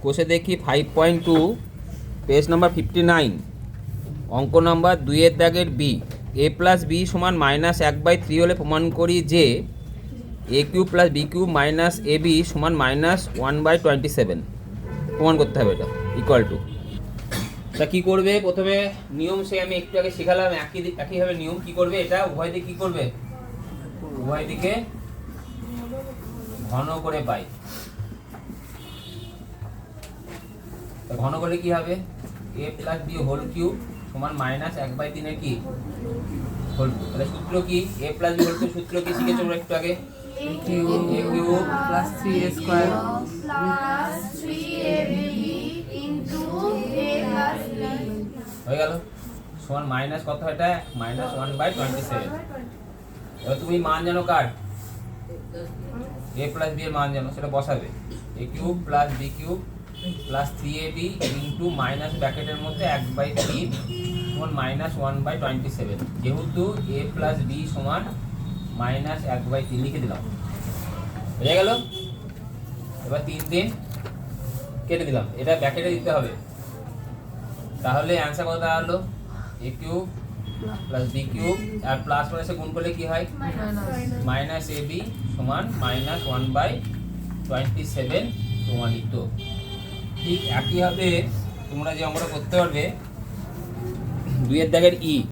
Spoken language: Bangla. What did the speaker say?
কোষে দেখি 5.2 পেজ নাম্বার 59 অঙ্ক নাম্বার 2-এর দাগের বি এ প্লাস বি সমান -1/3 হলে প্রমাণ করি যে a cube plus b cube minus a b সমান -1/27 প্রমাণ করতে হবে এটা ইকুয়াল টু। তা কী করবে প্রথমে নিয়ম সে আমি একটু আগে শেখালাম একইভাবে নিয়ম কী করবে এটা উভয় দিকে কী করবে উভয় দিকে ঘন করে পাই। ঘন করলে কি হবে এ প্লাস বি হোল কিউব সমান -1/3 কি হোল কিউব। তাহলে সূত্র কি এ প্লাস বি হোল কিউব সূত্র কি শিখেছো আমরা একটু আগে a cube plus 3a square plus 3ab into a plus b হয়ে গেল সমান মাইনাস কত এটা -1/27। এবার তুমি মান জানো কার a প্লাস b এর মান জানো সেটা বসাবে a cube plus b cube plus 3ab into minus ব্র্যাকেটের মধ্যে 1/3 সমান -1/27। যেহেতু a প্লাস b সমান -1/3 লিখে দিলাম হয়ে গেল। এবার 3 কেটে দিলাম এটা ব্র্যাকেটে দিতে হবে। তাহলে অ্যান্সার কত দাঁড়ালো a cube plus b cube আর প্লাস মাইনাসে গুণ করলে কি হয় -ab সমান -1/27 প্রমাণিত। ঠিক একইভাবে তোমরা যে অঙ্কটা করতে পারবে 2-এর দাগের ই